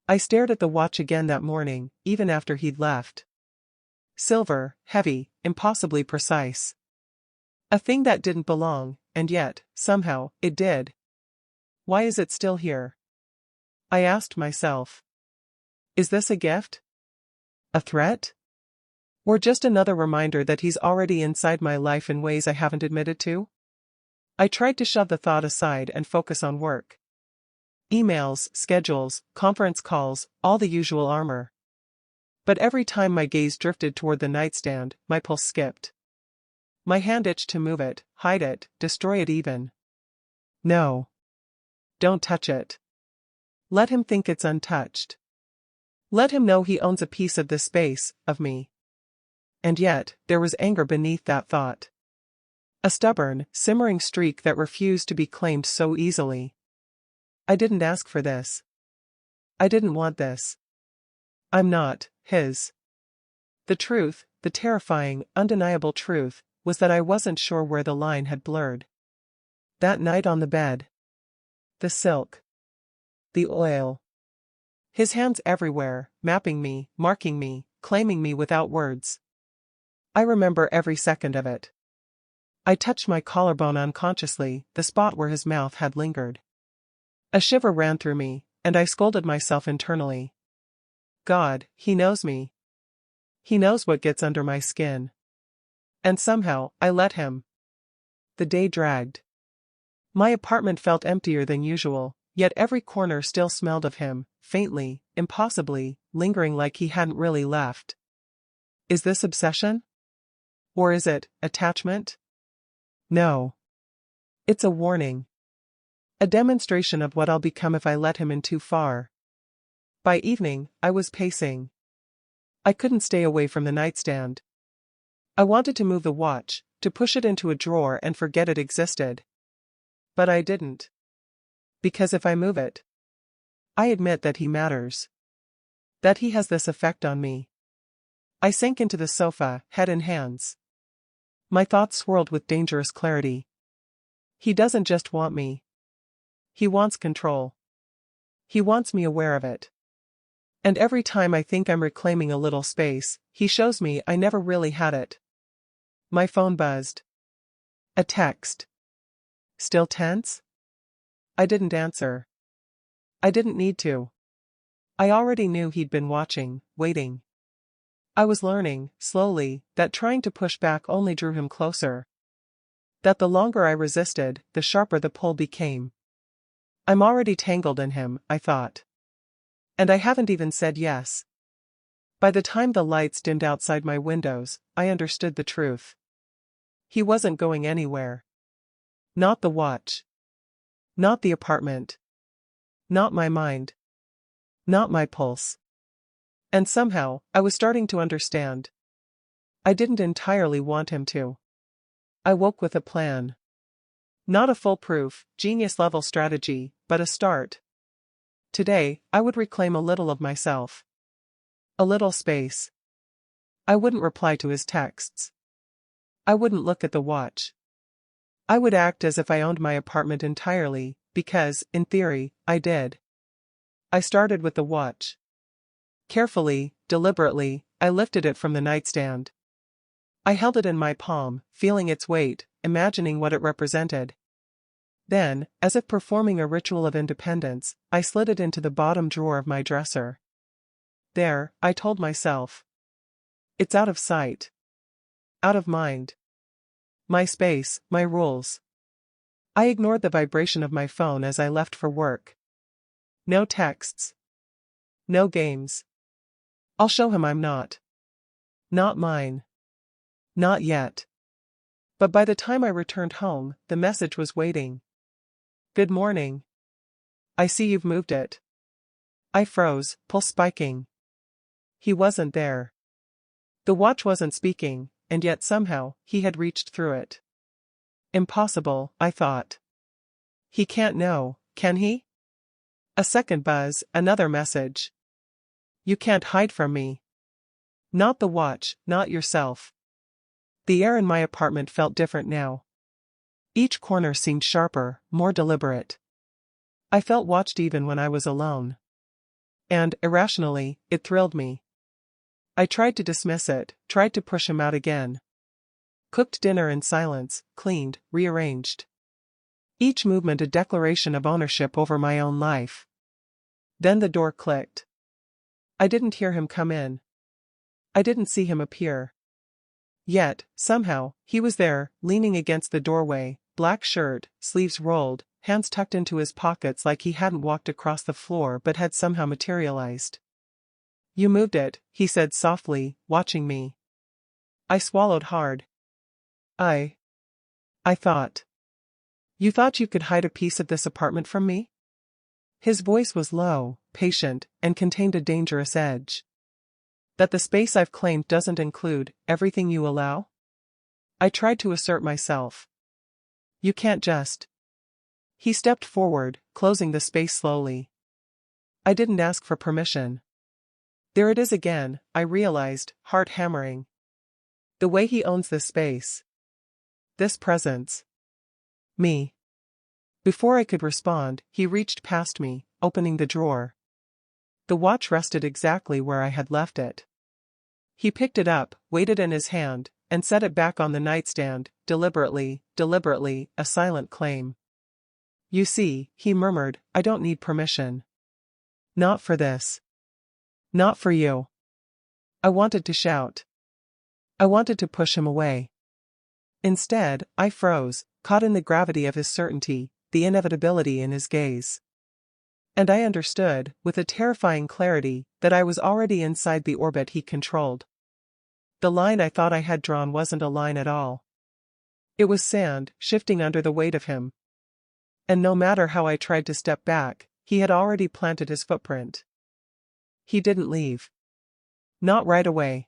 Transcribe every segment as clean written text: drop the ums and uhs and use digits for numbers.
I stared at the watch again that morning, even after he'd left. Silver, heavy, impossibly precise. A thing that didn't belong, and yet, somehow, it did. Why is it still here? I asked myself. Is this a gift? A threat? Or just another reminder that he's already inside my life in ways I haven't admitted to? I tried to shove the thought aside and focus on work. Emails, schedules, conference calls, all the usual armor. But every time my gaze drifted toward the nightstand, my pulse skipped. My hand itched to move it, hide it, destroy it even. No. Don't touch it. Let him think it's untouched. Let him know he owns a piece of this space, of me. And yet, there was anger beneath that thought. A stubborn, simmering streak that refused to be claimed so easily. I didn't ask for this. I didn't want this. I'm not his. The truth, the terrifying, undeniable truth, was that I wasn't sure where the line had blurred. That night on the bed. The silk. The oil. His hands everywhere, mapping me, marking me, claiming me without words. I remember every second of it. I touched my collarbone unconsciously, the spot where his mouth had lingered. A shiver ran through me, and I scolded myself internally. God, he knows me. He knows what gets under my skin. And somehow, I let him. The day dragged. My apartment felt emptier than usual, yet every corner still smelled of him, faintly, impossibly, lingering like he hadn't really left. Is this obsession? Or is it attachment? No. It's a warning. A demonstration of what I'll become if I let him in too far. By evening, I was pacing. I couldn't stay away from the nightstand. I wanted to move the watch, to push it into a drawer and forget it existed. But I didn't. Because if I move it, I admit that he matters. That he has this effect on me. I sank into the sofa, head in hands. My thoughts swirled with dangerous clarity. He doesn't just want me. He wants control. He wants me aware of it. And every time I think I'm reclaiming a little space, he shows me I never really had it. My phone buzzed. A text. Still tense? I didn't answer. I didn't need to. I already knew he'd been watching, waiting. I was learning, slowly, that trying to push back only drew him closer. That the longer I resisted, the sharper the pull became. I'm already tangled in him, I thought. And I haven't even said yes. By the time the lights dimmed outside my windows, I understood the truth. He wasn't going anywhere. Not the watch. Not the apartment. Not my mind. Not my pulse. And somehow, I was starting to understand. I didn't entirely want him to. I woke with a plan. Not a foolproof, genius-level strategy, but a start. Today, I would reclaim a little of myself. A little space. I wouldn't reply to his texts. I wouldn't look at the watch. I would act as if I owned my apartment entirely, because, in theory, I did. I started with the watch. Carefully, deliberately, I lifted it from the nightstand. I held it in my palm, feeling its weight, imagining what it represented. Then, as if performing a ritual of independence, I slid it into the bottom drawer of my dresser. There, I told myself. It's out of sight. Out of mind. My space, my rules. I ignored the vibration of my phone as I left for work. No texts. No games. I'll show him I'm not. Not mine. Not yet. But by the time I returned home, the message was waiting. Good morning. I see you've moved it. I froze, pulse spiking. He wasn't there. The watch wasn't speaking, and yet somehow, he had reached through it. Impossible, I thought. He can't know, can he? A second buzz, another message. You can't hide from me. Not the watch, not yourself. The air in my apartment felt different now. Each corner seemed sharper, more deliberate. I felt watched even when I was alone. And, irrationally, it thrilled me. I tried to dismiss it, tried to push him out again. Cooked dinner in silence, cleaned, rearranged. Each movement a declaration of ownership over my own life. Then the door clicked. I didn't hear him come in. I didn't see him appear. Yet, somehow, he was there, leaning against the doorway, black shirt, sleeves rolled, hands tucked into his pockets like he hadn't walked across the floor but had somehow materialized. "You moved it," he said softly, watching me. I swallowed hard. I thought. You thought you could hide a piece of this apartment from me? His voice was low, patient, and contained a dangerous edge. That the space I've claimed doesn't include everything you allow? I tried to assert myself. You can't just. He stepped forward, closing the space slowly. I didn't ask for permission. There it is again, I realized, heart hammering. The way he owns this space. This presence. Me. Before I could respond, he reached past me, opening the drawer. The watch rested exactly where I had left it. He picked it up, weighed it in his hand, and set it back on the nightstand, deliberately, a silent claim. You see, he murmured, I don't need permission. Not for this. Not for you. I wanted to shout. I wanted to push him away. Instead, I froze, caught in the gravity of his certainty, the inevitability in his gaze. And I understood, with a terrifying clarity, that I was already inside the orbit he controlled. The line I thought I had drawn wasn't a line at all. It was sand, shifting under the weight of him. And no matter how I tried to step back, he had already planted his footprint. He didn't leave. Not right away.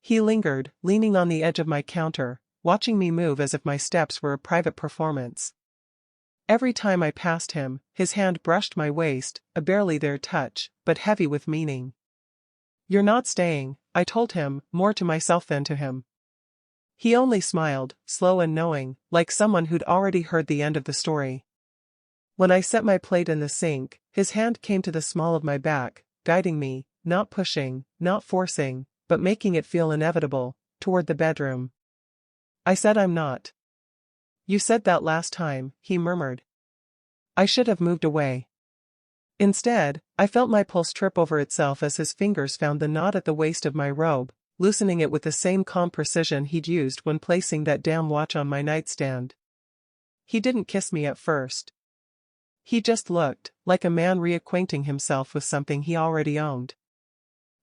He lingered, leaning on the edge of my counter, watching me move as if my steps were a private performance. Every time I passed him, his hand brushed my waist, a barely there touch, but heavy with meaning. You're not staying, I told him, more to myself than to him. He only smiled, slow and knowing, like someone who'd already heard the end of the story. When I set my plate in the sink, his hand came to the small of my back, guiding me, not pushing, not forcing, but making it feel inevitable, toward the bedroom. I said I'm not. You said that last time, he murmured. I should have moved away. Instead, I felt my pulse trip over itself as his fingers found the knot at the waist of my robe, loosening it with the same calm precision he'd used when placing that damn watch on my nightstand. He didn't kiss me at first. He just looked, like a man reacquainting himself with something he already owned.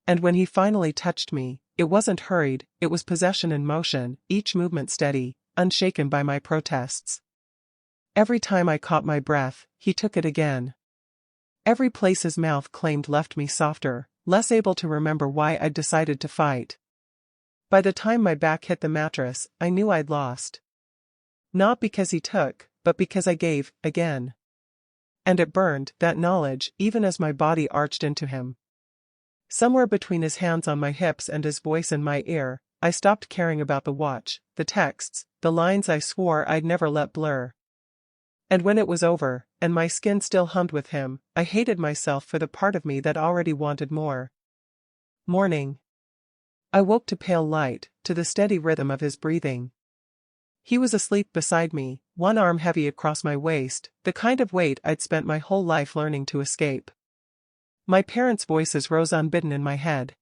And when he finally touched me, it wasn't hurried, it was possession in motion, each movement steady, unshaken by my protests. Every time I caught my breath, he took it again. Every place his mouth claimed left me softer, less able to remember why I'd decided to fight. By the time my back hit the mattress, I knew I'd lost. Not because he took, but because I gave, again. And it burned, that knowledge, even as my body arched into him. Somewhere between his hands on my hips and his voice in my ear, I stopped caring about the watch, the texts, the lines I swore I'd never let blur. And when it was over, and my skin still hummed with him, I hated myself for the part of me that already wanted more. Morning. I woke to pale light, to the steady rhythm of his breathing. He was asleep beside me, one arm heavy across my waist, the kind of weight I'd spent my whole life learning to escape. My parents' voices rose unbidden in my head.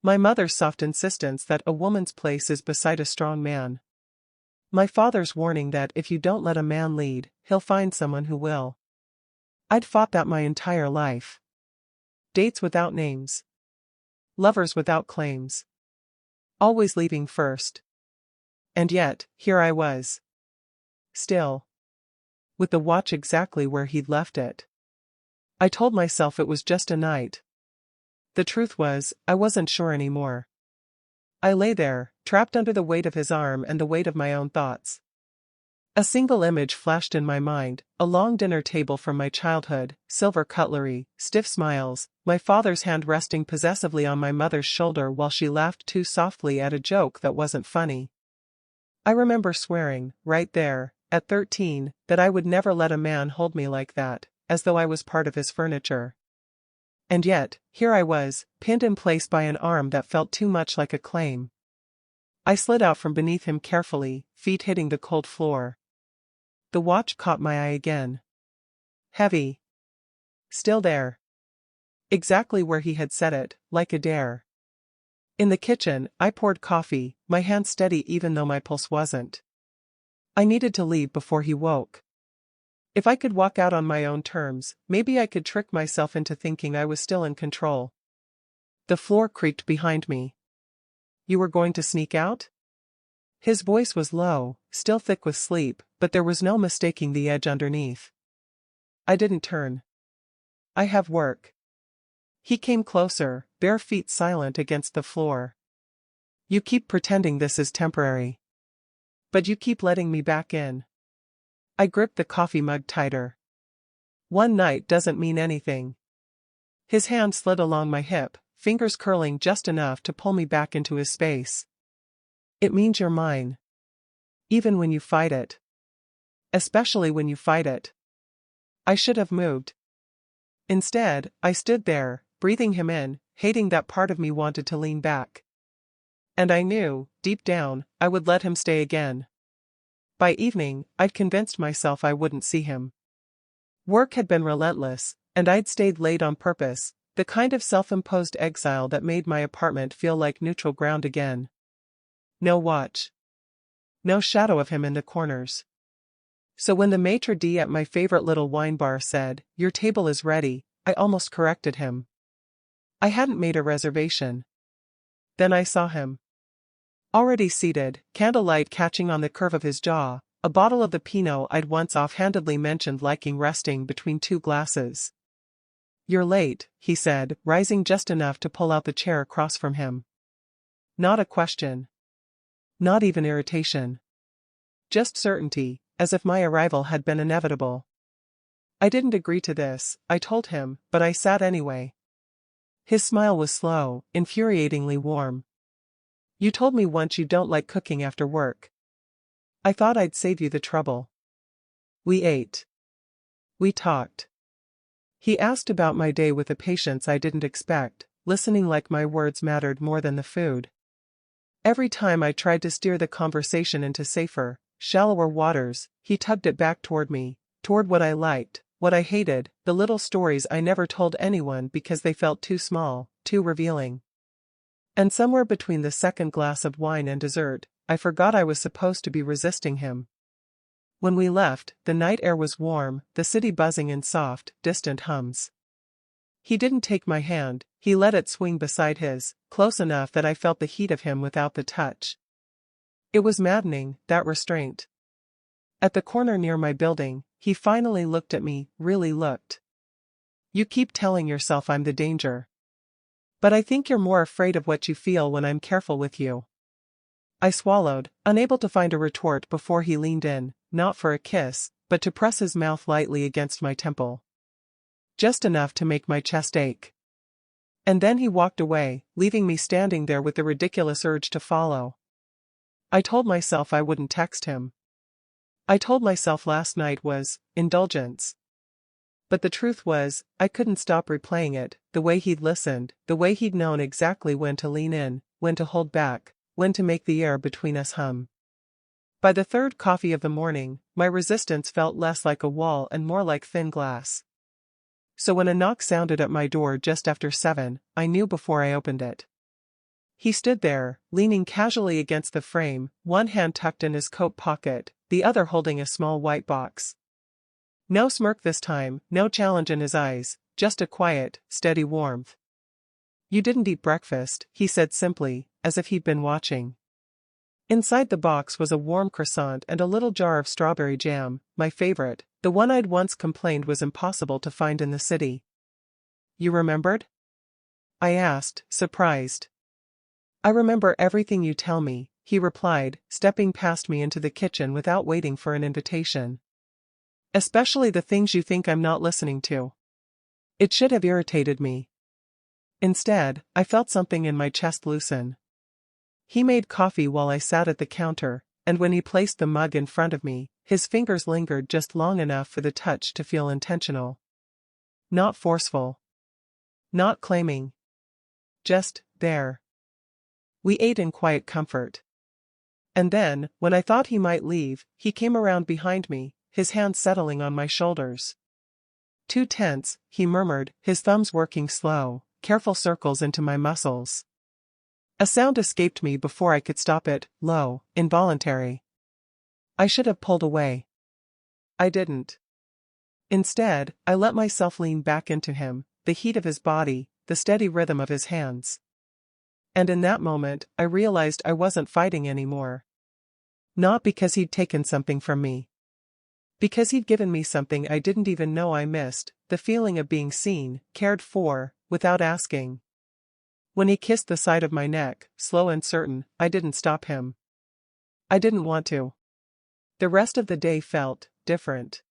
My mother's soft insistence that a woman's place is beside a strong man. My father's warning that if you don't let a man lead, he'll find someone who will. I'd fought that my entire life. Dates without names. Lovers without claims. Always leaving first. And yet, here I was. Still. With the watch exactly where he'd left it. I told myself it was just a night. The truth was, I wasn't sure anymore. I lay there, trapped under the weight of his arm and the weight of my own thoughts. A single image flashed in my mind, a long dinner table from my childhood, silver cutlery, stiff smiles, my father's hand resting possessively on my mother's shoulder while she laughed too softly at a joke that wasn't funny. I remember swearing, right there, at 13, that I would never let a man hold me like that, as though I was part of his furniture. And yet, here I was, pinned in place by an arm that felt too much like a claim. I slid out from beneath him carefully, feet hitting the cold floor. The watch caught my eye again. Heavy. Still there. Exactly where he had set it, like a dare. In the kitchen, I poured coffee, my hand steady even though my pulse wasn't. I needed to leave before he woke. If I could walk out on my own terms, maybe I could trick myself into thinking I was still in control. The floor creaked behind me. You were going to sneak out? His voice was low, still thick with sleep, but there was no mistaking the edge underneath. I didn't turn. I have work. He came closer, bare feet silent against the floor. You keep pretending this is temporary. But you keep letting me back in. I gripped the coffee mug tighter. One night doesn't mean anything. His hand slid along my hip, fingers curling just enough to pull me back into his space. It means you're mine. Even when you fight it. Especially when you fight it. I should have moved. Instead, I stood there, breathing him in, hating that part of me wanted to lean back. And I knew, deep down, I would let him stay again. By evening, I'd convinced myself I wouldn't see him. Work had been relentless, and I'd stayed late on purpose, the kind of self-imposed exile that made my apartment feel like neutral ground again. No watch. No shadow of him in the corners. So when the maitre d' at my favorite little wine bar said, "Your table is ready," I almost corrected him. I hadn't made a reservation. Then I saw him. Already seated, candlelight catching on the curve of his jaw, a bottle of the Pinot I'd once offhandedly mentioned liking resting between two glasses. "You're late," he said, rising just enough to pull out the chair across from him. Not a question. Not even irritation. Just certainty, as if my arrival had been inevitable. I didn't agree to this, I told him, but I sat anyway. His smile was slow, infuriatingly warm. "You told me once you don't like cooking after work. I thought I'd save you the trouble." We ate. We talked. He asked about my day with a patience I didn't expect, listening like my words mattered more than the food. Every time I tried to steer the conversation into safer, shallower waters, he tugged it back toward me, toward what I liked, what I hated, the little stories I never told anyone because they felt too small, too revealing. And somewhere between the second glass of wine and dessert, I forgot I was supposed to be resisting him. When we left, the night air was warm, the city buzzing in soft, distant hums. He didn't take my hand, he let it swing beside his, close enough that I felt the heat of him without the touch. It was maddening, that restraint. At the corner near my building, he finally looked at me, really looked. "You keep telling yourself I'm the danger. But I think you're more afraid of what you feel when I'm careful with you." I swallowed, unable to find a retort before he leaned in, not for a kiss, but to press his mouth lightly against my temple. Just enough to make my chest ache. And then he walked away, leaving me standing there with the ridiculous urge to follow. I told myself I wouldn't text him. I told myself last night was indulgence. But the truth was, I couldn't stop replaying it, the way he'd listened, the way he'd known exactly when to lean in, when to hold back, when to make the air between us hum. By the third coffee of the morning, my resistance felt less like a wall and more like thin glass. So when a knock sounded at my door just after 7, I knew before I opened it. He stood there, leaning casually against the frame, one hand tucked in his coat pocket, the other holding a small white box. No smirk this time, no challenge in his eyes, just a quiet, steady warmth. "You didn't eat breakfast," he said simply, as if he'd been watching. Inside the box was a warm croissant and a little jar of strawberry jam, my favorite, the one I'd once complained was impossible to find in the city. "You remembered?" I asked, surprised. "I remember everything you tell me," he replied, stepping past me into the kitchen without waiting for an invitation. "Especially the things you think I'm not listening to." It should have irritated me. Instead, I felt something in my chest loosen. He made coffee while I sat at the counter, and when he placed the mug in front of me, his fingers lingered just long enough for the touch to feel intentional. Not forceful. Not claiming. Just there. We ate in quiet comfort. And then, when I thought he might leave, he came around behind me, his hands settling on my shoulders. Too tense, he murmured, his thumbs working slow, careful circles into my muscles. A sound escaped me before I could stop it, low, involuntary. I should have pulled away. I didn't. Instead, I let myself lean back into him, the heat of his body, the steady rhythm of his hands. And in that moment, I realized I wasn't fighting anymore. Not because he'd taken something from me. Because he'd given me something I didn't even know I missed, the feeling of being seen, cared for, without asking. When he kissed the side of my neck, slow and certain, I didn't stop him. I didn't want to. The rest of the day felt different.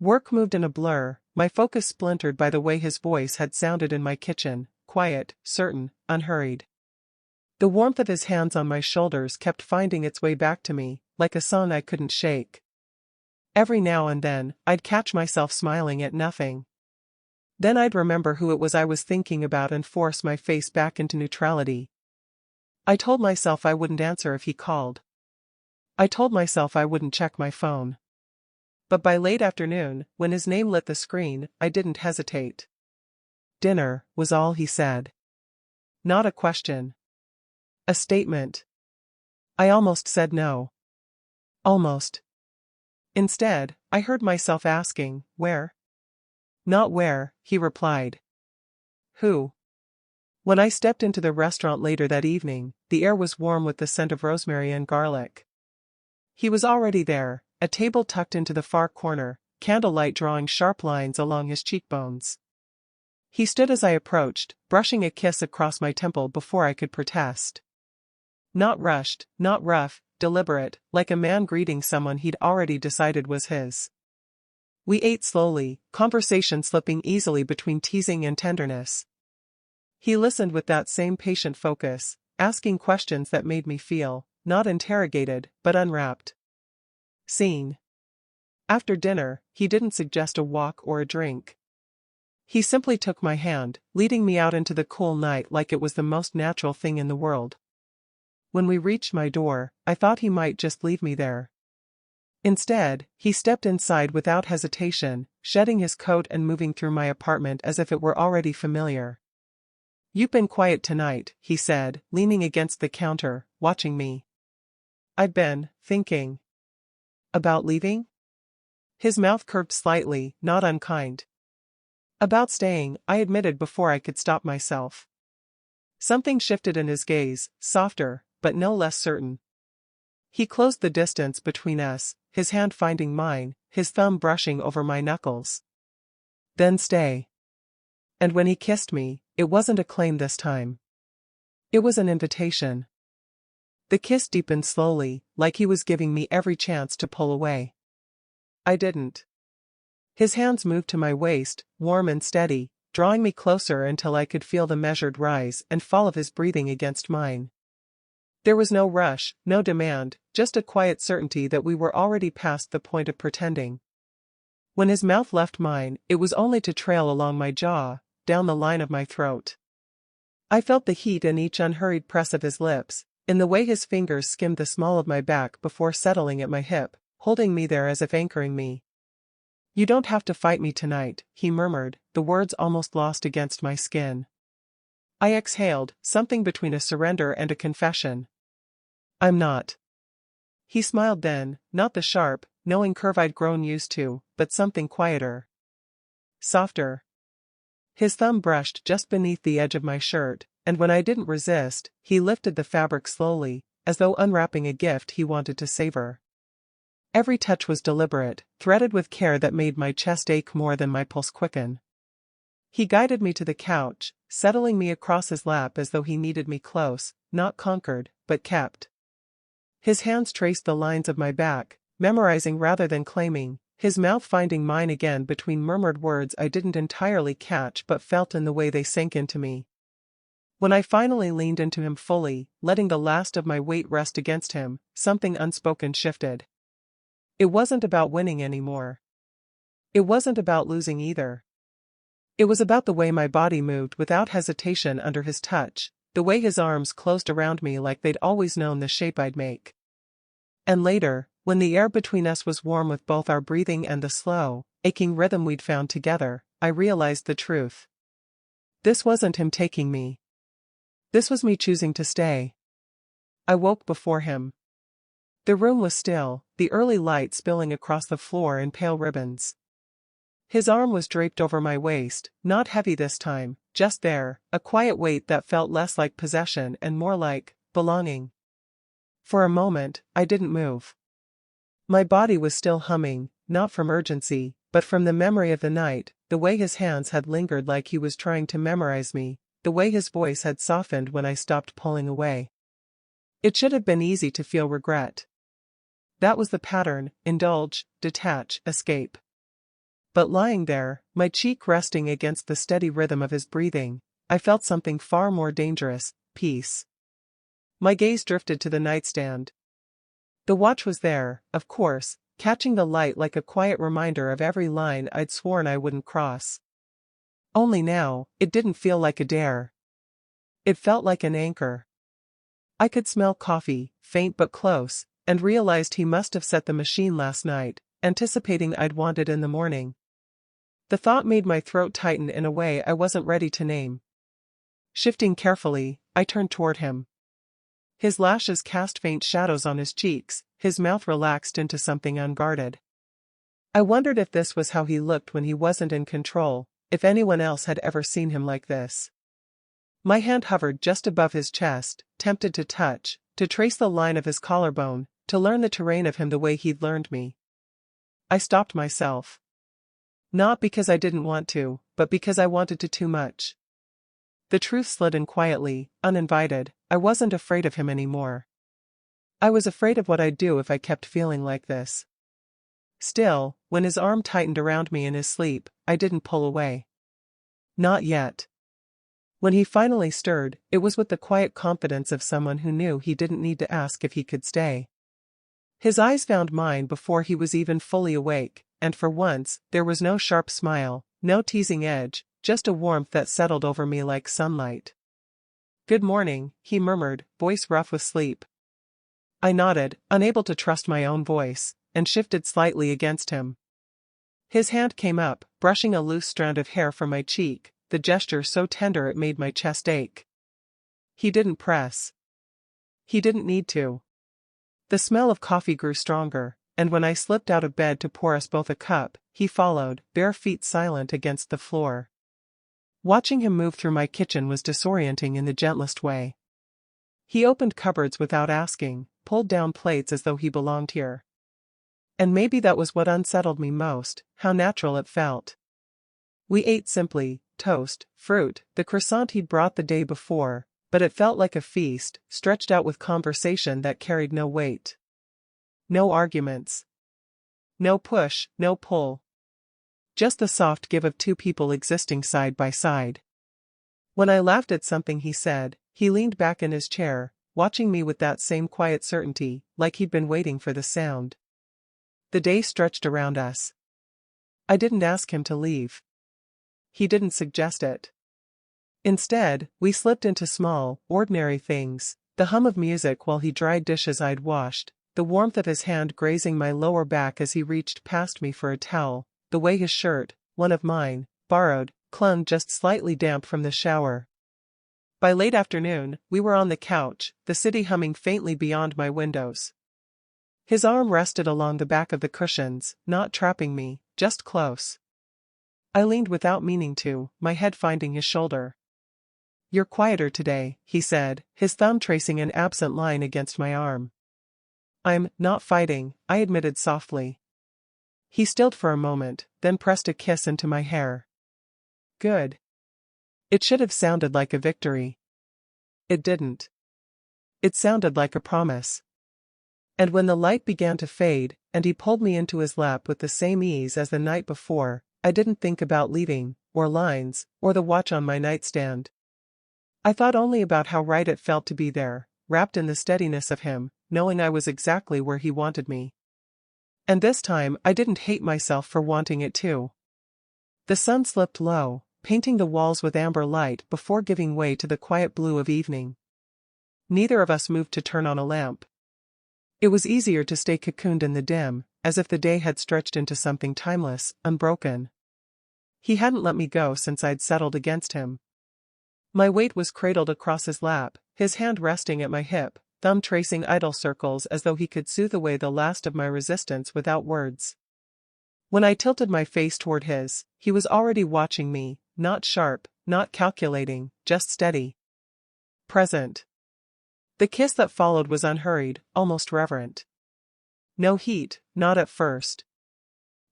Work moved in a blur, my focus splintered by the way his voice had sounded in my kitchen, quiet, certain, unhurried. The warmth of his hands on my shoulders kept finding its way back to me, like a song I couldn't shake. Every now and then, I'd catch myself smiling at nothing. Then I'd remember who it was I was thinking about and force my face back into neutrality. I told myself I wouldn't answer if he called. I told myself I wouldn't check my phone. But by late afternoon, when his name lit the screen, I didn't hesitate. Dinner, was all he said. Not a question. A statement. I almost said no. Almost. Instead, I heard myself asking, where? Not where, he replied. Who? When I stepped into the restaurant later that evening, the air was warm with the scent of rosemary and garlic. He was already there, a table tucked into the far corner, candlelight drawing sharp lines along his cheekbones. He stood as I approached, brushing a kiss across my temple before I could protest. Not rushed, not rough, deliberate, like a man greeting someone he'd already decided was his. We ate slowly, conversation slipping easily between teasing and tenderness. He listened with that same patient focus, asking questions that made me feel, not interrogated, but unwrapped. Seen. After dinner, he didn't suggest a walk or a drink. He simply took my hand, leading me out into the cool night like it was the most natural thing in the world. When we reached my door, I thought he might just leave me there. Instead, he stepped inside without hesitation, shedding his coat and moving through my apartment as if it were already familiar. "You've been quiet tonight," he said, leaning against the counter, watching me. "I've been thinking." "About leaving?" His mouth curved slightly, not unkind. "About staying," I admitted before I could stop myself. Something shifted in his gaze, softer, but no less certain. He closed the distance between us, his hand finding mine, his thumb brushing over my knuckles. "Then stay." And when he kissed me, it wasn't a claim this time. It was an invitation. The kiss deepened slowly, like he was giving me every chance to pull away. I didn't. His hands moved to my waist, warm and steady, drawing me closer until I could feel the measured rise and fall of his breathing against mine. There was no rush, no demand, just a quiet certainty that we were already past the point of pretending. When his mouth left mine, it was only to trail along my jaw, down the line of my throat. I felt the heat in each unhurried press of his lips, in the way his fingers skimmed the small of my back before settling at my hip, holding me there as if anchoring me. "You don't have to fight me tonight," he murmured, the words almost lost against my skin. I exhaled, something between a surrender and a confession. "I'm not." He smiled then, not the sharp, knowing curve I'd grown used to, but something quieter. Softer. His thumb brushed just beneath the edge of my shirt, and when I didn't resist, he lifted the fabric slowly, as though unwrapping a gift he wanted to savor. Every touch was deliberate, threaded with care that made my chest ache more than my pulse quicken. He guided me to the couch, settling me across his lap as though he needed me close, not conquered, but kept. His hands traced the lines of my back, memorizing rather than claiming, his mouth finding mine again between murmured words I didn't entirely catch but felt in the way they sank into me. When I finally leaned into him fully, letting the last of my weight rest against him, something unspoken shifted. It wasn't about winning anymore. It wasn't about losing either. It was about the way my body moved without hesitation under his touch, the way his arms closed around me like they'd always known the shape I'd make. And later, when the air between us was warm with both our breathing and the slow, aching rhythm we'd found together, I realized the truth. This wasn't him taking me. This was me choosing to stay. I woke before him. The room was still, the early light spilling across the floor in pale ribbons. His arm was draped over my waist, not heavy this time, just there, a quiet weight that felt less like possession and more like belonging. For a moment, I didn't move. My body was still humming, not from urgency, but from the memory of the night, the way his hands had lingered like he was trying to memorize me, the way his voice had softened when I stopped pulling away. It should have been easy to feel regret. That was the pattern: indulge, detach, escape. But lying there, my cheek resting against the steady rhythm of his breathing, I felt something far more dangerous: peace. My gaze drifted to the nightstand. The watch was there, of course, catching the light like a quiet reminder of every line I'd sworn I wouldn't cross. Only now, it didn't feel like a dare. It felt like an anchor. I could smell coffee, faint but close, and realized he must have set the machine last night, anticipating I'd want it in the morning. The thought made my throat tighten in a way I wasn't ready to name. Shifting carefully, I turned toward him. His lashes cast faint shadows on his cheeks, his mouth relaxed into something unguarded. I wondered if this was how he looked when he wasn't in control, if anyone else had ever seen him like this. My hand hovered just above his chest, tempted to touch, to trace the line of his collarbone, to learn the terrain of him the way he'd learned me. I stopped myself. Not because I didn't want to, but because I wanted to too much. The truth slid in quietly, uninvited. I wasn't afraid of him anymore. I was afraid of what I'd do if I kept feeling like this. Still, when his arm tightened around me in his sleep, I didn't pull away. Not yet. When he finally stirred, it was with the quiet confidence of someone who knew he didn't need to ask if he could stay. His eyes found mine before he was even fully awake, and for once, there was no sharp smile, no teasing edge, just a warmth that settled over me like sunlight. "Good morning," he murmured, voice rough with sleep. I nodded, unable to trust my own voice, and shifted slightly against him. His hand came up, brushing a loose strand of hair from my cheek, the gesture so tender it made my chest ache. He didn't press. He didn't need to. The smell of coffee grew stronger, and when I slipped out of bed to pour us both a cup, he followed, bare feet silent against the floor. Watching him move through my kitchen was disorienting in the gentlest way. He opened cupboards without asking, pulled down plates as though he belonged here. And maybe that was what unsettled me most, how natural it felt. We ate simply, toast, fruit, the croissant he'd brought the day before, but it felt like a feast, stretched out with conversation that carried no weight. No arguments. No push, no pull. Just the soft give of two people existing side by side. When I laughed at something he said, he leaned back in his chair, watching me with that same quiet certainty, like he'd been waiting for the sound. The day stretched around us. I didn't ask him to leave. He didn't suggest it. Instead, we slipped into small, ordinary things, the hum of music while he dried dishes I'd washed, the warmth of his hand grazing my lower back as he reached past me for a towel, the way his shirt, one of mine, borrowed, clung just slightly damp from the shower. By late afternoon, we were on the couch, the city humming faintly beyond my windows. His arm rested along the back of the cushions, not trapping me, just close. I leaned without meaning to, my head finding his shoulder. "You're quieter today," he said, his thumb tracing an absent line against my arm. "I'm not fighting," I admitted softly. He stilled for a moment, then pressed a kiss into my hair. "Good." It should have sounded like a victory. It didn't. It sounded like a promise. And when the light began to fade, and he pulled me into his lap with the same ease as the night before, I didn't think about leaving, or lines, or the watch on my nightstand. I thought only about how right it felt to be there, wrapped in the steadiness of him, knowing I was exactly where he wanted me. And this time I didn't hate myself for wanting it too. The sun slipped low, painting the walls with amber light before giving way to the quiet blue of evening. Neither of us moved to turn on a lamp. It was easier to stay cocooned in the dim, as if the day had stretched into something timeless, unbroken. He hadn't let me go since I'd settled against him. My weight was cradled across his lap, his hand resting at my hip, thumb tracing idle circles as though he could soothe away the last of my resistance without words. When I tilted my face toward his, he was already watching me, not sharp, not calculating, just steady. Present. The kiss that followed was unhurried, almost reverent. No heat, not at first.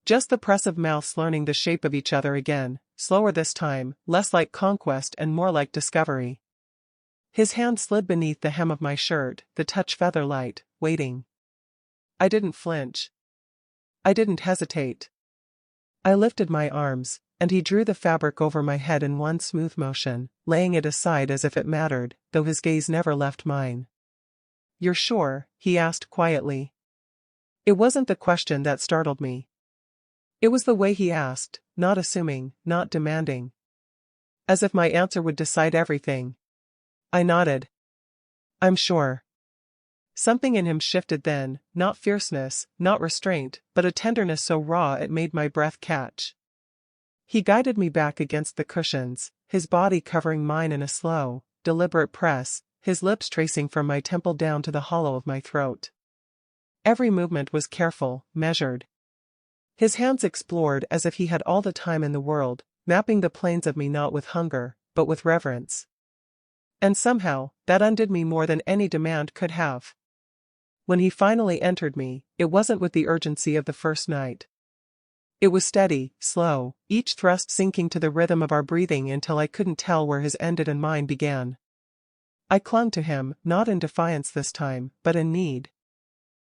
Just the press of mouths learning the shape of each other again, slower this time, less like conquest and more like discovery. His hand slid beneath the hem of my shirt, the touch feather-light, waiting. I didn't flinch. I didn't hesitate. I lifted my arms, and he drew the fabric over my head in one smooth motion, laying it aside as if it mattered, though his gaze never left mine. "You're sure?" he asked quietly. It wasn't the question that startled me. It was the way he asked, not assuming, not demanding. As if my answer would decide everything. I nodded. "I'm sure." Something in him shifted then, not fierceness, not restraint, but a tenderness so raw it made my breath catch. He guided me back against the cushions, his body covering mine in a slow, deliberate press, his lips tracing from my temple down to the hollow of my throat. Every movement was careful, measured. His hands explored as if he had all the time in the world, mapping the planes of me not with hunger, but with reverence. And somehow, that undid me more than any demand could have. When he finally entered me, it wasn't with the urgency of the first night. It was steady, slow, each thrust sinking to the rhythm of our breathing until I couldn't tell where his ended and mine began. I clung to him, not in defiance this time, but in need.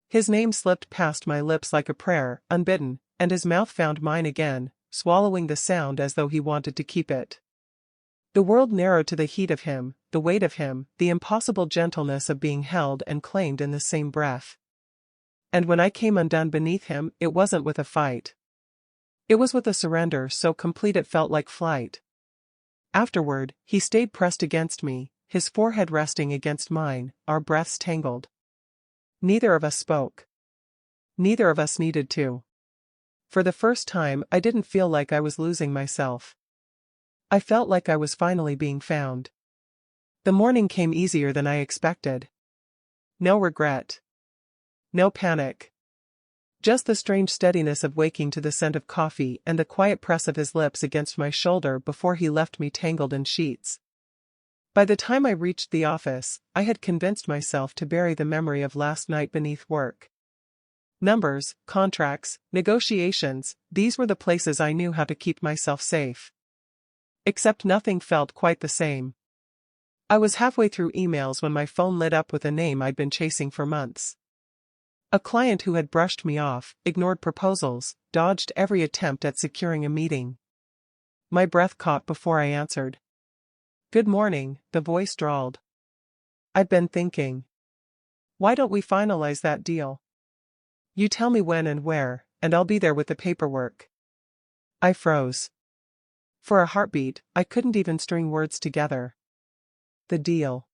His name slipped past my lips like a prayer, unbidden, and his mouth found mine again, swallowing the sound as though he wanted to keep it. The world narrowed to the heat of him, the weight of him, the impossible gentleness of being held and claimed in the same breath. And when I came undone beneath him, it wasn't with a fight. It was with a surrender so complete it felt like flight. Afterward, he stayed pressed against me, his forehead resting against mine, our breaths tangled. Neither of us spoke. Neither of us needed to. For the first time, I didn't feel like I was losing myself. I felt like I was finally being found. The morning came easier than I expected. No regret. No panic. Just the strange steadiness of waking to the scent of coffee and the quiet press of his lips against my shoulder before he left me tangled in sheets. By the time I reached the office, I had convinced myself to bury the memory of last night beneath work. Numbers, contracts, negotiations, these were the places I knew how to keep myself safe. Except nothing felt quite the same. I was halfway through emails when my phone lit up with a name I'd been chasing for months. A client who had brushed me off, ignored proposals, dodged every attempt at securing a meeting. My breath caught before I answered. "Good morning," the voice drawled. "I've been thinking. Why don't we finalize that deal? You tell me when and where, and I'll be there with the paperwork." I froze. For a heartbeat, I couldn't even string words together. The deal.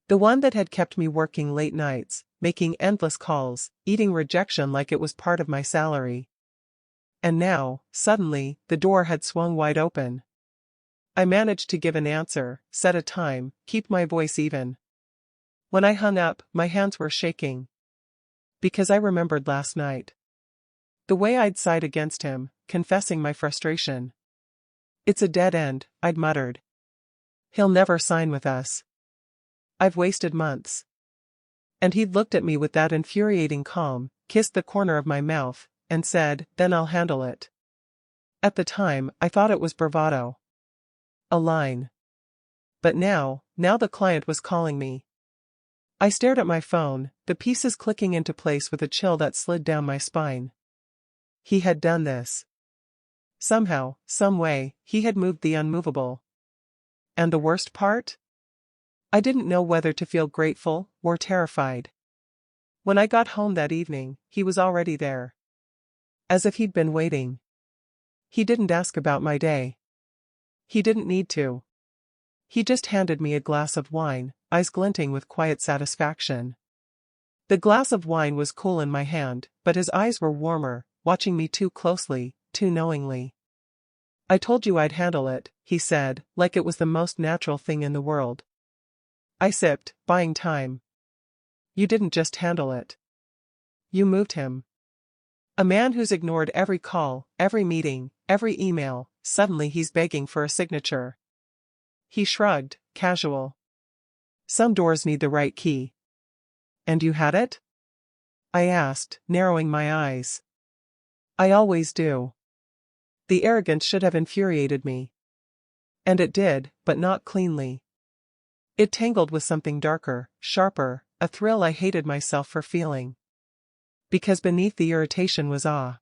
The one that had kept me working late nights, making endless calls, eating rejection like it was part of my salary. And now, suddenly, the door had swung wide open. I managed to give an answer, set a time, keep my voice even. When I hung up, my hands were shaking. Because I remembered last night. The way I'd sighed against him, confessing my frustration. "It's a dead end," I'd muttered. "He'll never sign with us. I've wasted months." And he'd looked at me with that infuriating calm, kissed the corner of my mouth, and said, "Then I'll handle it." At the time, I thought it was bravado. A line. But now the client was calling me. I stared at my phone, the pieces clicking into place with a chill that slid down my spine. He had done this. Somehow, some way, he had moved the unmovable. And the worst part? I didn't know whether to feel grateful or terrified. When I got home that evening, he was already there. As if he'd been waiting. He didn't ask about my day. He didn't need to. He just handed me a glass of wine, eyes glinting with quiet satisfaction. The glass of wine was cool in my hand, but his eyes were warmer, watching me too closely, too knowingly. I told you I'd handle it, he said, like it was the most natural thing in the world. I sipped, buying time. You didn't just handle it. You moved him. A man who's ignored every call, every meeting, every email, suddenly he's begging for a signature. He shrugged, casual. Some doors need the right key. And you had it? I asked, narrowing my eyes. I always do. The arrogance should have infuriated me. And it did, but not cleanly. It tangled with something darker, sharper, a thrill I hated myself for feeling. Because beneath the irritation was awe.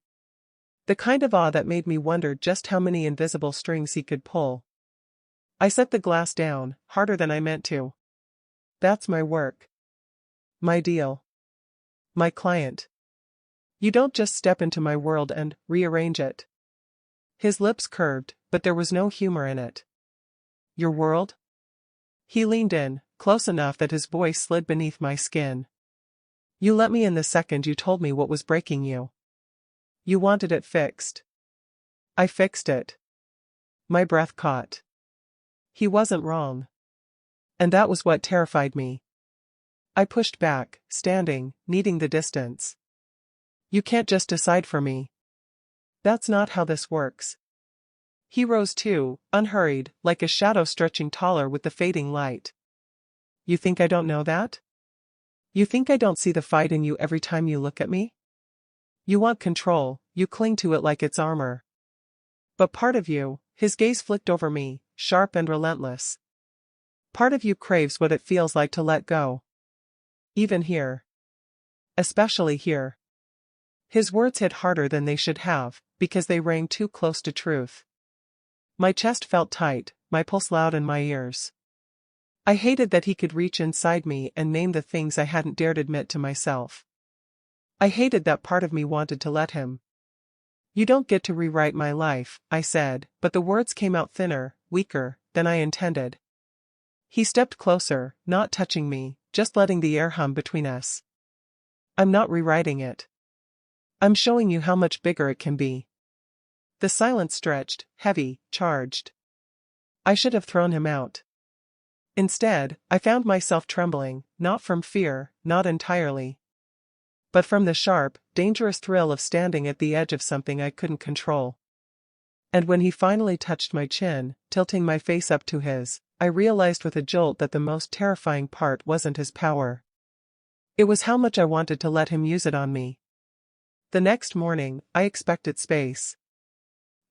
The kind of awe that made me wonder just how many invisible strings he could pull. I set the glass down, harder than I meant to. That's my work. My deal. My client. You don't just step into my world and rearrange it. His lips curved, but there was no humor in it. Your world? He leaned in, close enough that his voice slid beneath my skin. You let me in the second you told me what was breaking you. You wanted it fixed. I fixed it. My breath caught. He wasn't wrong. And that was what terrified me. I pushed back, standing, needing the distance. You can't just decide for me. That's not how this works. He rose too, unhurried, like a shadow stretching taller with the fading light. You think I don't know that? You think I don't see the fight in you every time you look at me? You want control, you cling to it like it's armor. But part of you, his gaze flicked over me, sharp and relentless. Part of you craves what it feels like to let go. Even here. Especially here. His words hit harder than they should have, because they rang too close to truth. My chest felt tight, my pulse loud in my ears. I hated that he could reach inside me and name the things I hadn't dared admit to myself. I hated that part of me wanted to let him. You don't get to rewrite my life, I said, but the words came out thinner, weaker, than I intended. He stepped closer, not touching me, just letting the air hum between us. I'm not rewriting it. I'm showing you how much bigger it can be. The silence stretched, heavy, charged. I should have thrown him out. Instead, I found myself trembling, not from fear, not entirely. But from the sharp, dangerous thrill of standing at the edge of something I couldn't control. And when he finally touched my chin, tilting my face up to his, I realized with a jolt that the most terrifying part wasn't his power. It was how much I wanted to let him use it on me. The next morning, I expected space.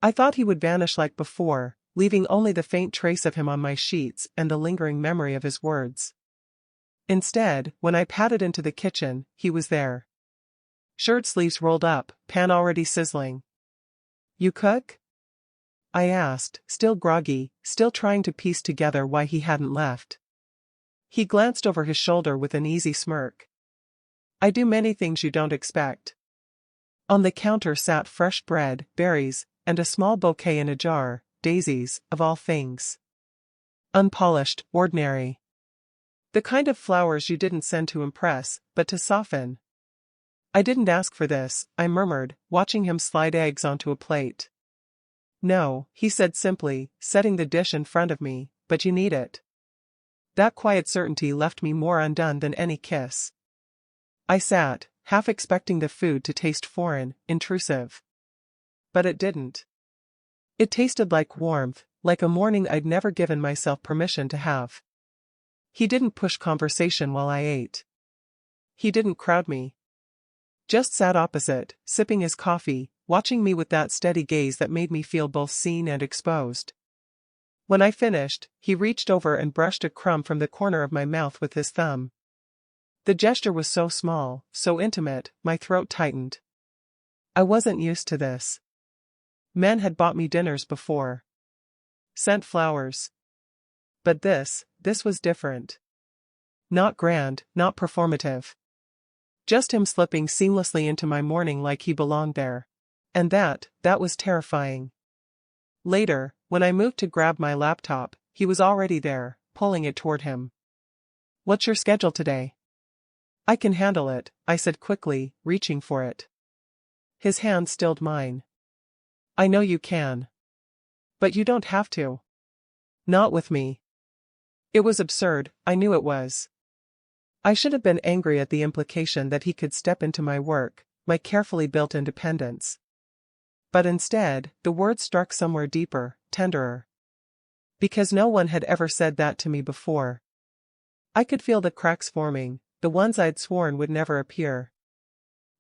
I thought he would vanish like before, leaving only the faint trace of him on my sheets and the lingering memory of his words. Instead, when I padded into the kitchen, he was there. Shirt sleeves rolled up, pan already sizzling. You cook? I asked, still groggy, still trying to piece together why he hadn't left. He glanced over his shoulder with an easy smirk. I do many things you don't expect. On the counter sat fresh bread, berries, and a small bouquet in a jar, daisies, of all things. Unpolished, ordinary. The kind of flowers you didn't send to impress, but to soften. I didn't ask for this, I murmured, watching him slide eggs onto a plate. No, he said simply, setting the dish in front of me, but you need it. That quiet certainty left me more undone than any kiss. I sat, half expecting the food to taste foreign, intrusive. But it didn't. It tasted like warmth, like a morning I'd never given myself permission to have. He didn't push conversation while I ate. He didn't crowd me. Just sat opposite, sipping his coffee, watching me with that steady gaze that made me feel both seen and exposed. When I finished, he reached over and brushed a crumb from the corner of my mouth with his thumb. The gesture was so small, so intimate, my throat tightened. I wasn't used to this. Men had bought me dinners before. Sent flowers. But this was different. Not grand, not performative. Just him slipping seamlessly into my morning like he belonged there. And that was terrifying. Later, When I moved to grab my laptop, he was already there, pulling it toward him. "What's your schedule today?" "I can handle it," I said quickly, reaching for it. His hand stilled mine. "I know you can. But you don't have to. Not with me." It was absurd, I knew it was. I should have been angry at the implication that he could step into my work, my carefully built independence. But instead, the words struck somewhere deeper, tenderer. Because no one had ever said that to me before. I could feel the cracks forming, the ones I'd sworn would never appear.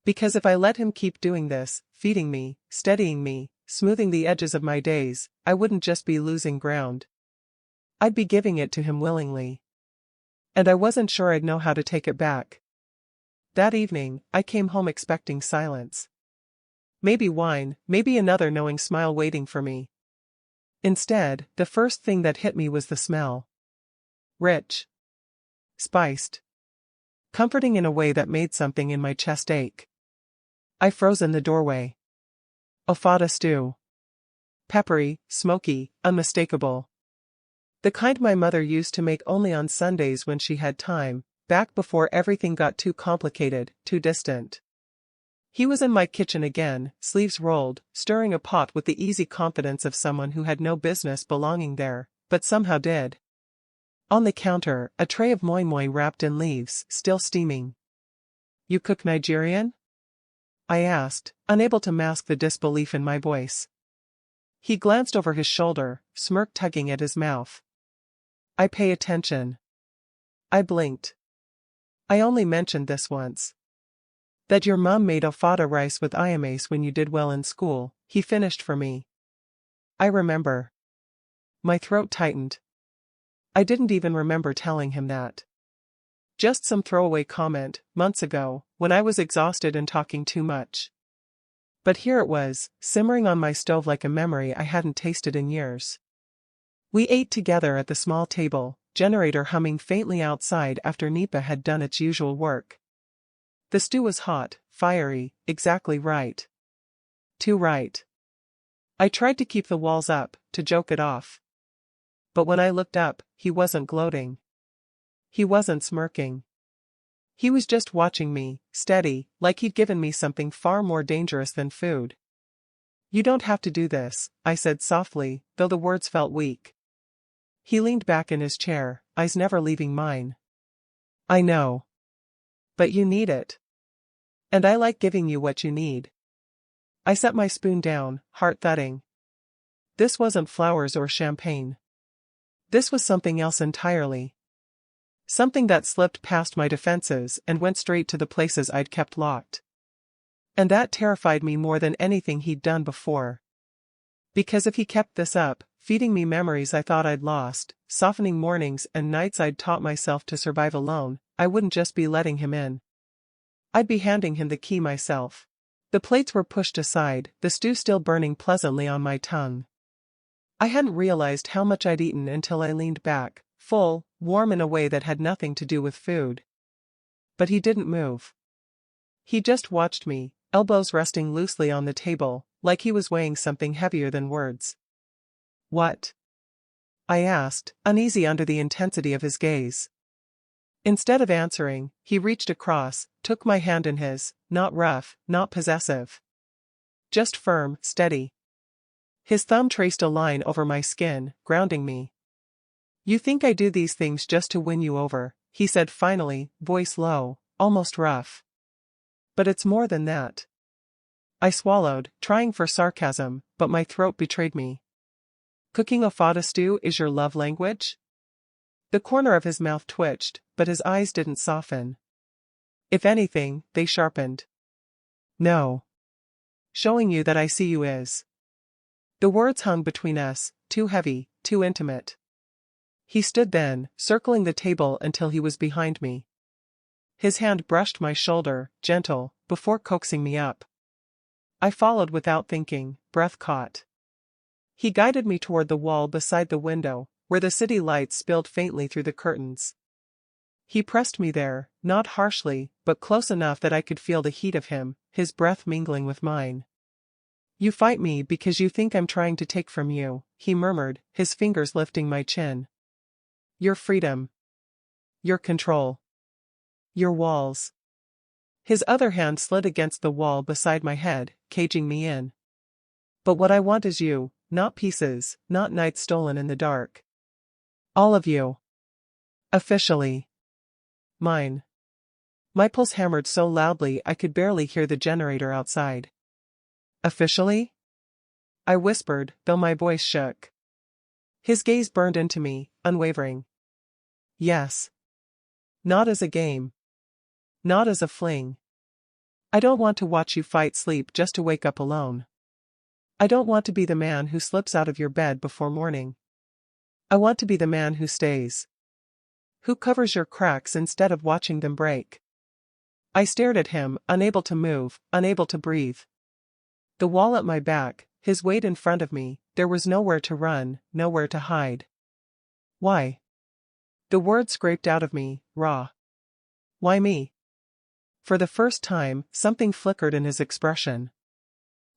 Because if I let him keep doing this, feeding me, steadying me, smoothing the edges of my days, I wouldn't just be losing ground. I'd be giving it to him willingly. And I wasn't sure I'd know how to take it back. That evening, I came home expecting silence. Maybe wine, maybe another knowing smile waiting for me. Instead, the first thing that hit me was the smell. Rich. Spiced. Comforting in a way that made something in my chest ache. I froze in the doorway. Ofada stew. Peppery, smoky, unmistakable. The kind my mother used to make only on Sundays when she had time, back before everything got too complicated, too distant. He was in my kitchen again, sleeves rolled, stirring a pot with the easy confidence of someone who had no business belonging there, but somehow did. On the counter, a tray of moi moi wrapped in leaves, still steaming. "You cook Nigerian?" I asked, unable to mask the disbelief in my voice. He glanced over his shoulder, smirk tugging at his mouth. "I pay attention." I blinked. "I only mentioned this once. That your mum made ofada rice with ayamase when you did well in school," he finished for me. "I remember." My throat tightened. I didn't even remember telling him that. Just some throwaway comment, months ago, when I was exhausted and talking too much. But here it was, simmering on my stove like a memory I hadn't tasted in years. We ate together at the small table, generator humming faintly outside after Nipa had done its usual work. The stew was hot, fiery, exactly right. Too right. I tried to keep the walls up, to joke it off. But when I looked up, he wasn't gloating. He wasn't smirking. He was just watching me, steady, like he'd given me something far more dangerous than food. "You don't have to do this," I said softly, though the words felt weak. He leaned back in his chair, eyes never leaving mine. "I know. But you need it. And I like giving you what you need." I set my spoon down, heart thudding. This wasn't flowers or champagne. This was something else entirely. Something that slipped past my defenses and went straight to the places I'd kept locked. And that terrified me more than anything he'd done before. Because if he kept this up, feeding me memories I thought I'd lost, softening mornings and nights I'd taught myself to survive alone, I wouldn't just be letting him in. I'd be handing him the key myself. The plates were pushed aside, the stew still burning pleasantly on my tongue. I hadn't realized how much I'd eaten until I leaned back, full, warm in a way that had nothing to do with food. But he didn't move. He just watched me, elbows resting loosely on the table, like he was weighing something heavier than words. "What?" I asked, uneasy under the intensity of his gaze. Instead of answering, he reached across, took my hand in his, not rough, not possessive. Just firm, steady. His thumb traced a line over my skin, grounding me. "You think I do these things just to win you over," he said finally, voice low, almost rough. "But it's more than that." I swallowed, trying for sarcasm, but my throat betrayed me. "Cooking ofada stew is your love language?" The corner of his mouth twitched, but his eyes didn't soften. If anything, they sharpened. "No. Showing you that I see you is." The words hung between us, too heavy, too intimate. He stood then, circling the table until he was behind me. His hand brushed my shoulder, gentle, before coaxing me up. I followed without thinking, breath caught. He guided me toward the wall beside the window, where the city lights spilled faintly through the curtains. He pressed me there, not harshly, but close enough that I could feel the heat of him, his breath mingling with mine. You fight me because you think I'm trying to take from you, he murmured, his fingers lifting my chin. Your freedom. Your control. Your walls. His other hand slid against the wall beside my head, caging me in. But what I want is you, not pieces, not nights stolen in the dark. All of you. Officially. Mine. My pulse hammered so loudly I could barely hear the generator outside. Officially? I whispered, though my voice shook. His gaze burned into me, unwavering. Yes. Not as a game. Not as a fling. I don't want to watch you fight sleep just to wake up alone. I don't want to be the man who slips out of your bed before morning. I want to be the man who stays. Who covers your cracks instead of watching them break. I stared at him, unable to move, unable to breathe. The wall at my back, his weight in front of me, there was nowhere to run, nowhere to hide. Why? The word scraped out of me, raw. Why me? For the first time, something flickered in his expression.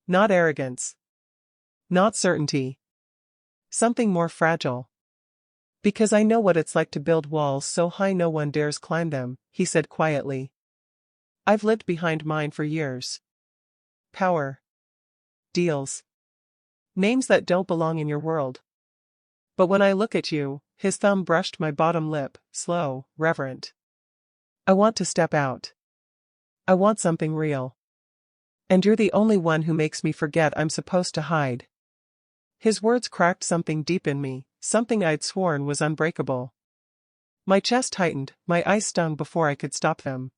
Not arrogance. Not certainty. Something more fragile. Because I know what it's like to build walls so high no one dares climb them, he said quietly. I've lived behind mine for years. Power. Deals. Names that don't belong in your world. But when I look at you, his thumb brushed my bottom lip, slow, reverent. I want to step out. I want something real. And you're the only one who makes me forget I'm supposed to hide. His words cracked something deep in me, something I'd sworn was unbreakable. My chest tightened, my eyes stung before I could stop them.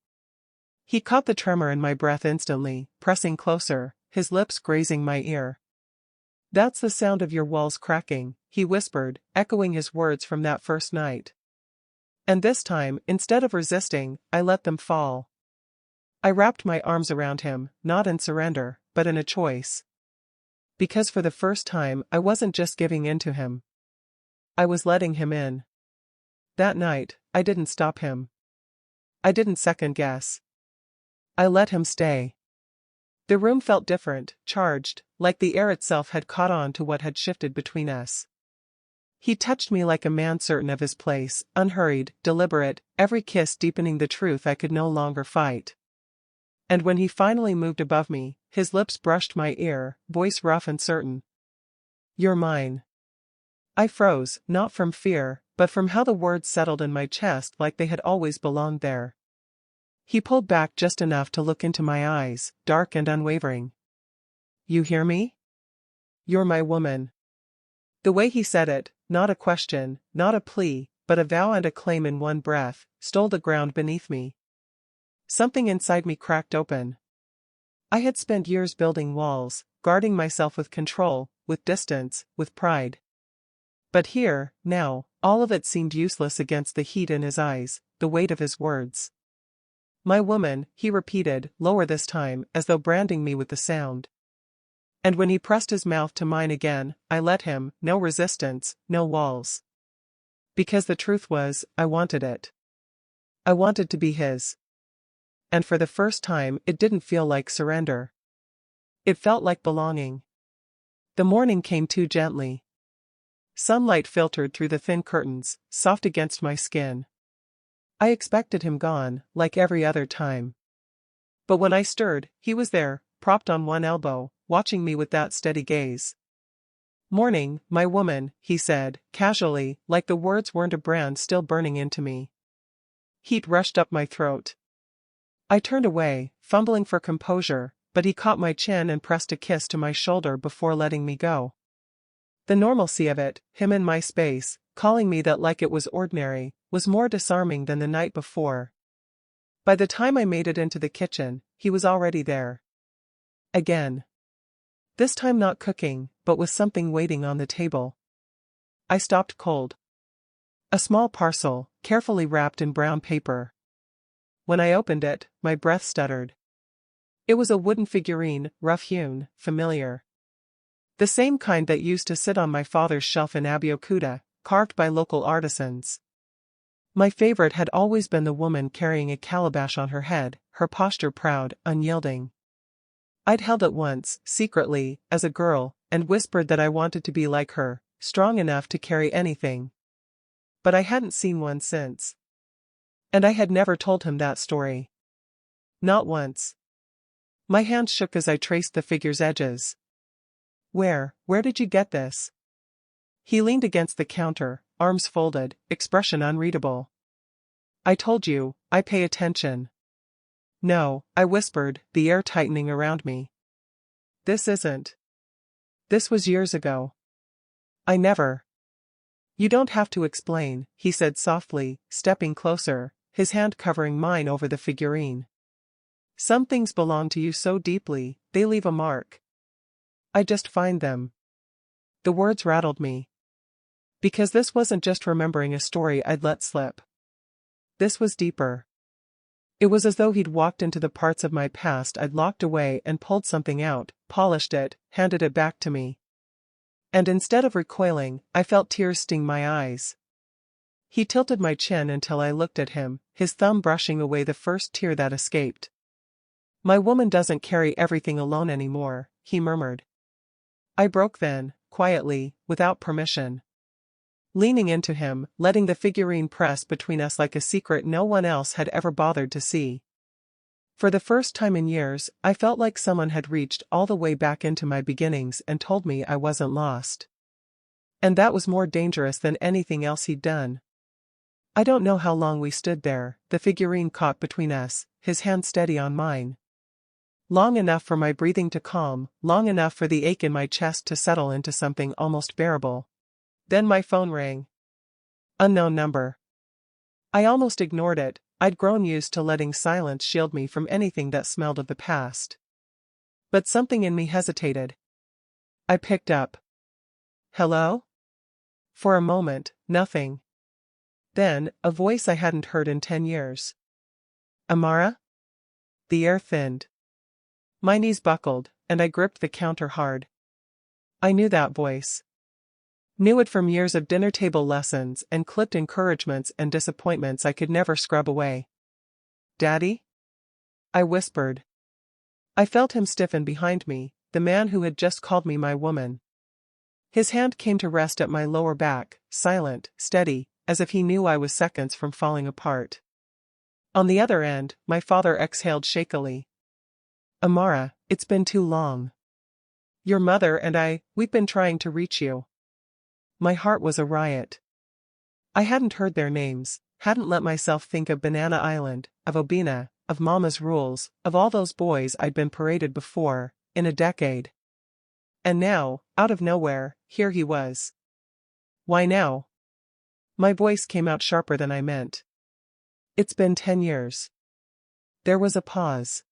He caught the tremor in my breath instantly, pressing closer, his lips grazing my ear. That's the sound of your walls cracking, he whispered, echoing his words from that first night. And this time, instead of resisting, I let them fall. I wrapped my arms around him, not in surrender, but in a choice. Because for the first time, I wasn't just giving in to him. I was letting him in. That night, I didn't stop him. I didn't second guess. I let him stay. The room felt different, charged, like the air itself had caught on to what had shifted between us. He touched me like a man certain of his place, unhurried, deliberate, every kiss deepening the truth I could no longer fight. And when he finally moved above me, his lips brushed my ear, voice rough and certain. You're mine. I froze, not from fear, but from how the words settled in my chest like they had always belonged there. He pulled back just enough to look into my eyes, dark and unwavering. You hear me? You're my woman. The way he said it, not a question, not a plea, but a vow and a claim in one breath, stole the ground beneath me. Something inside me cracked open. I had spent years building walls, guarding myself with control, with distance, with pride. But here, now, all of it seemed useless against the heat in his eyes, the weight of his words. My woman, he repeated, lower this time, as though branding me with the sound. And when he pressed his mouth to mine again, I let him, no resistance, no walls. Because the truth was, I wanted it. I wanted to be his. And for the first time, it didn't feel like surrender. It felt like belonging. The morning came too gently. Sunlight filtered through the thin curtains, soft against my skin. I expected him gone, like every other time. But when I stirred, he was there, propped on one elbow, watching me with that steady gaze. Morning, my woman, he said, casually, like the words weren't a brand still burning into me. Heat rushed up my throat. I turned away, fumbling for composure, but he caught my chin and pressed a kiss to my shoulder before letting me go. The normalcy of it, him in my space, calling me that like it was ordinary, was more disarming than the night before. By the time I made it into the kitchen, he was already there. Again. This time not cooking, but with something waiting on the table. I stopped cold. A small parcel, carefully wrapped in brown paper. When I opened it, my breath stuttered. It was a wooden figurine, rough-hewn, familiar. The same kind that used to sit on my father's shelf in Abeokuta, carved by local artisans. My favorite had always been the woman carrying a calabash on her head, her posture proud, unyielding. I'd held it once, secretly, as a girl, and whispered that I wanted to be like her, strong enough to carry anything. But I hadn't seen one since. And I had never told him that story. Not once. My hand shook as I traced the figure's edges. Where did you get this? He leaned against the counter, arms folded, expression unreadable. I told you, I pay attention. No, I whispered, the air tightening around me. This was years ago. I never. You don't have to explain, he said softly, stepping closer, his hand covering mine over the figurine. Some things belong to you so deeply, they leave a mark. I just find them. The words rattled me. Because this wasn't just remembering a story I'd let slip. This was deeper. It was as though he'd walked into the parts of my past I'd locked away and pulled something out, polished it, handed it back to me. And instead of recoiling, I felt tears sting my eyes. He tilted my chin until I looked at him, his thumb brushing away the first tear that escaped. My woman doesn't carry everything alone anymore, he murmured. I broke then, quietly, without permission. Leaning into him, letting the figurine press between us like a secret no one else had ever bothered to see. For the first time in years, I felt like someone had reached all the way back into my beginnings and told me I wasn't lost. And that was more dangerous than anything else he'd done. I don't know how long we stood there, the figurine caught between us, his hand steady on mine. Long enough for my breathing to calm, long enough for the ache in my chest to settle into something almost bearable. Then my phone rang. Unknown number. I almost ignored it, I'd grown used to letting silence shield me from anything that smelled of the past. But something in me hesitated. I picked up. Hello? For a moment, nothing. Then, a voice I hadn't heard in 10 years. Amara? The air thinned. My knees buckled, and I gripped the counter hard. I knew that voice. Knew it from years of dinner table lessons and clipped encouragements and disappointments I could never scrub away. Daddy? I whispered. I felt him stiffen behind me, the man who had just called me my woman. His hand came to rest at my lower back, silent, steady, as if he knew I was seconds from falling apart. On the other end, my father exhaled shakily. Amara, it's been too long. Your mother and we've been trying to reach you. My heart was a riot. I hadn't heard their names, hadn't let myself think of Banana Island, of Obina, of Mama's rules, of all those boys I'd been paraded before, in a decade. And now, out of nowhere, here he was. Why now? My voice came out sharper than I meant. It's been 10 years. There was a pause.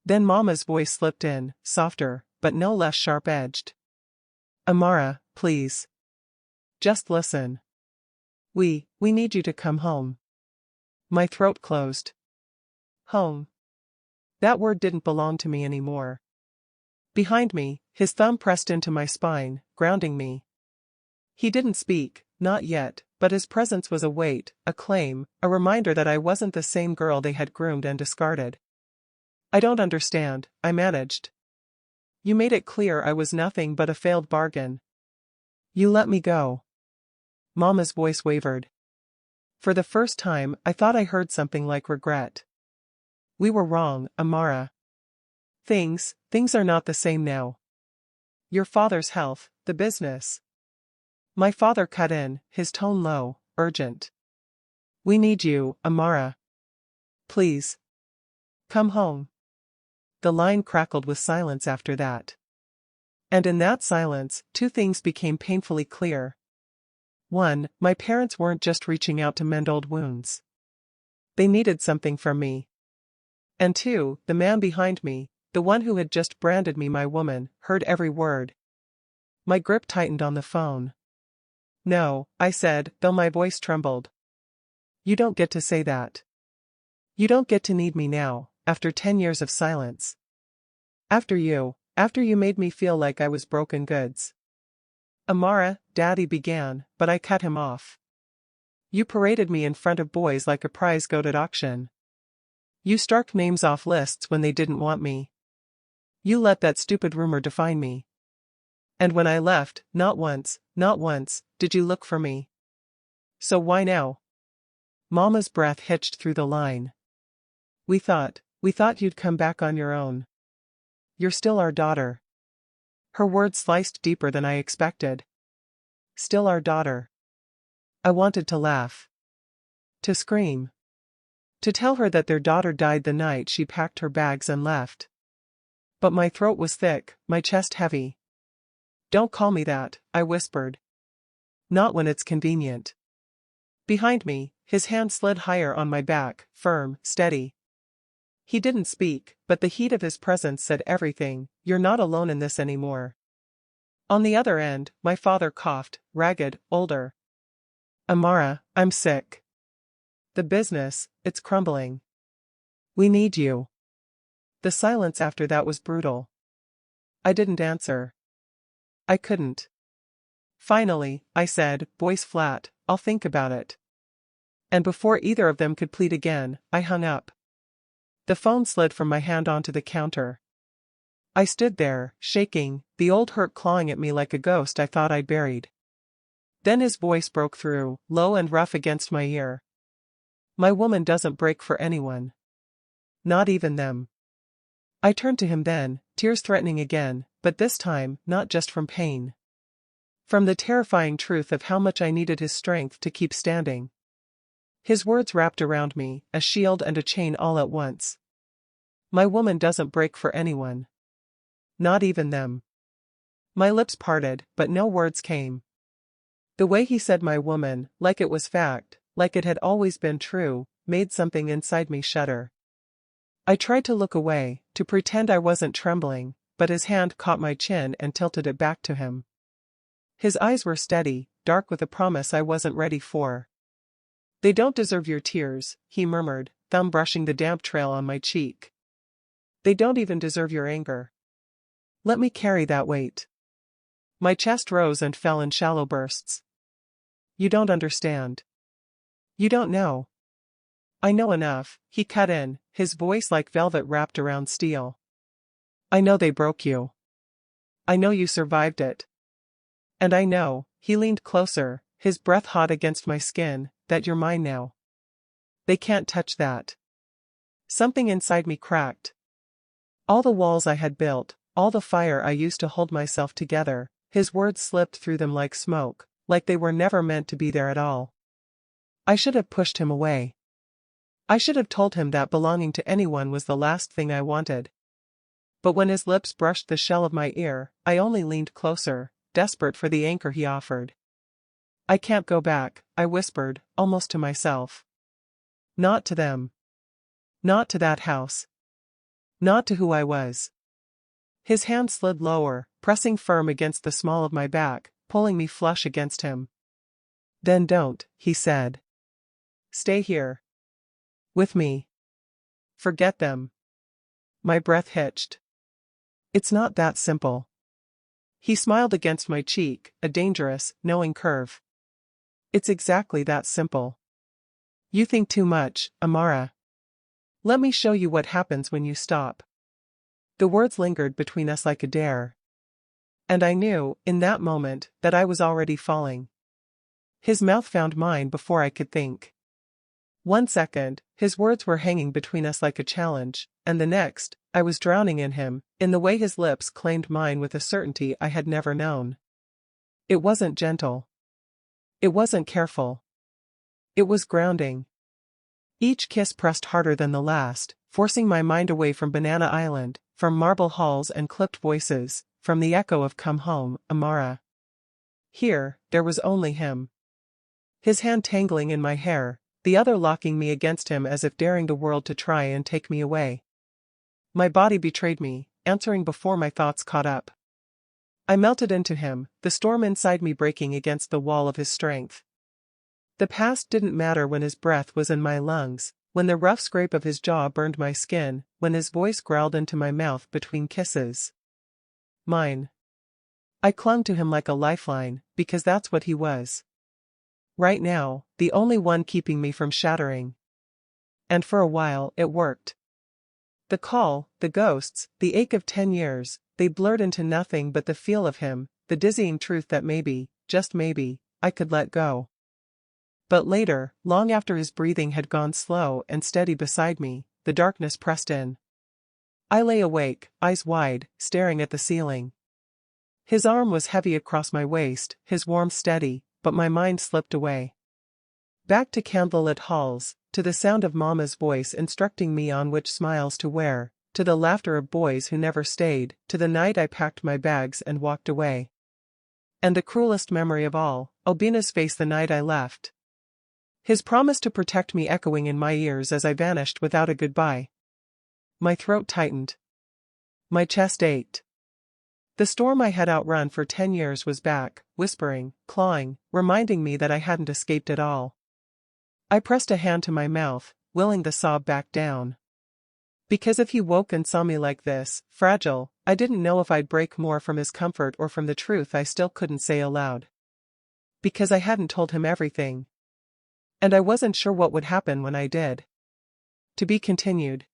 Then Mama's voice slipped in, softer, but no less sharp-edged. Amara, please. Just listen. We need you to come home. My throat closed. Home. That word didn't belong to me anymore. Behind me, his thumb pressed into my spine, grounding me. He didn't speak, not yet, but his presence was a weight, a claim, a reminder that I wasn't the same girl they had groomed and discarded. I don't understand, I managed. You made it clear I was nothing but a failed bargain. You let me go. Mama's voice wavered. For the first time, I thought I heard something like regret. We were wrong, Amara. Things are not the same now. Your father's health, the business. My father cut in, his tone low, urgent. We need you, Amara. Please. Come home. The line crackled with silence after that. And in that silence, two things became painfully clear. One, my parents weren't just reaching out to mend old wounds. They needed something from me. And two, the man behind me, the one who had just branded me my woman, heard every word. My grip tightened on the phone. No, I said, though my voice trembled. You don't get to say that. You don't get to need me now, after 10 years of silence. After you made me feel like I was broken goods. Amara, Daddy began, but I cut him off. You paraded me in front of boys like a prize goat at auction. You struck names off lists when they didn't want me. You let that stupid rumor define me. And when I left, not once, did you look for me. So why now? Mama's breath hitched through the line. We thought you'd come back on your own. You're still our daughter. Her words sliced deeper than I expected. Still our daughter. I wanted to laugh. To scream. To tell her that their daughter died the night she packed her bags and left. But my throat was thick, my chest heavy. Don't call me that, I whispered. Not when it's convenient. Behind me, his hand slid higher on my back, firm, steady. He didn't speak, but the heat of his presence said everything. You're not alone in this anymore. On the other end, my father coughed, ragged, older. Amara, I'm sick. The business, it's crumbling. We need you. The silence after that was brutal. I didn't answer. I couldn't. Finally, I said, voice flat, I'll think about it. And before either of them could plead again, I hung up. The phone slid from my hand onto the counter. I stood there, shaking, the old hurt clawing at me like a ghost I thought I'd buried. Then his voice broke through, low and rough against my ear. My woman doesn't break for anyone. Not even them. I turned to him then, tears threatening again, but this time, not just from pain. From the terrifying truth of how much I needed his strength to keep standing. His words wrapped around me, a shield and a chain all at once. My woman doesn't break for anyone. Not even them. My lips parted, but no words came. The way he said my woman, like it was fact, like it had always been true, made something inside me shudder. I tried to look away, to pretend I wasn't trembling, but his hand caught my chin and tilted it back to him. His eyes were steady, dark with a promise I wasn't ready for. They don't deserve your tears, he murmured, thumb brushing the damp trail on my cheek. They don't even deserve your anger. Let me carry that weight. My chest rose and fell in shallow bursts. You don't understand. You don't know. I know enough, he cut in, his voice like velvet wrapped around steel. I know they broke you. I know you survived it. And I know, he leaned closer, his breath hot against my skin, that you're mine now. They can't touch that. Something inside me cracked. All the walls I had built, all the fire I used to hold myself together, his words slipped through them like smoke, like they were never meant to be there at all. I should have pushed him away. I should have told him that belonging to anyone was the last thing I wanted. But when his lips brushed the shell of my ear, I only leaned closer, desperate for the anchor he offered. I can't go back, I whispered, almost to myself. Not to them. Not to that house. Not to who I was. His hand slid lower, pressing firm against the small of my back, pulling me flush against him. Then don't, he said. Stay here. With me. Forget them. My breath hitched. It's not that simple. He smiled against my cheek, a dangerous, knowing curve. It's exactly that simple. You think too much, Amara. Let me show you what happens when you stop. The words lingered between us like a dare. And I knew, in that moment, that I was already falling. His mouth found mine before I could think. 1 second, his words were hanging between us like a challenge, and the next, I was drowning in him, in the way his lips claimed mine with a certainty I had never known. It wasn't gentle. It wasn't careful. It was grounding. Each kiss pressed harder than the last, forcing my mind away from Banana Island, from marble halls and clipped voices, from the echo of "Come home, Amara." Here, there was only him. His hand tangling in my hair, the other locking me against him as if daring the world to try and take me away. My body betrayed me, answering before my thoughts caught up. I melted into him, the storm inside me breaking against the wall of his strength. The past didn't matter when his breath was in my lungs, when the rough scrape of his jaw burned my skin, when his voice growled into my mouth between kisses. Mine. I clung to him like a lifeline, because that's what he was. Right now, the only one keeping me from shattering. And for a while, it worked. The call, the ghosts, the ache of 10 years, they blurred into nothing but the feel of him, the dizzying truth that maybe, just maybe, I could let go. But later, long after his breathing had gone slow and steady beside me, the darkness pressed in. I lay awake, eyes wide, staring at the ceiling. His arm was heavy across my waist, his warmth steady, but my mind slipped away. Back to candlelit halls, to the sound of Mama's voice instructing me on which smiles to wear, to the laughter of boys who never stayed, to the night I packed my bags and walked away. And the cruelest memory of all, Albina's face the night I left. His promise to protect me echoing in my ears as I vanished without a goodbye. My throat tightened. My chest ached. The storm I had outrun for 10 years was back, whispering, clawing, reminding me that I hadn't escaped at all. I pressed a hand to my mouth, willing the sob back down. Because if he woke and saw me like this, fragile, I didn't know if I'd break more from his comfort or from the truth I still couldn't say aloud. Because I hadn't told him everything. And I wasn't sure what would happen when I did. To be continued.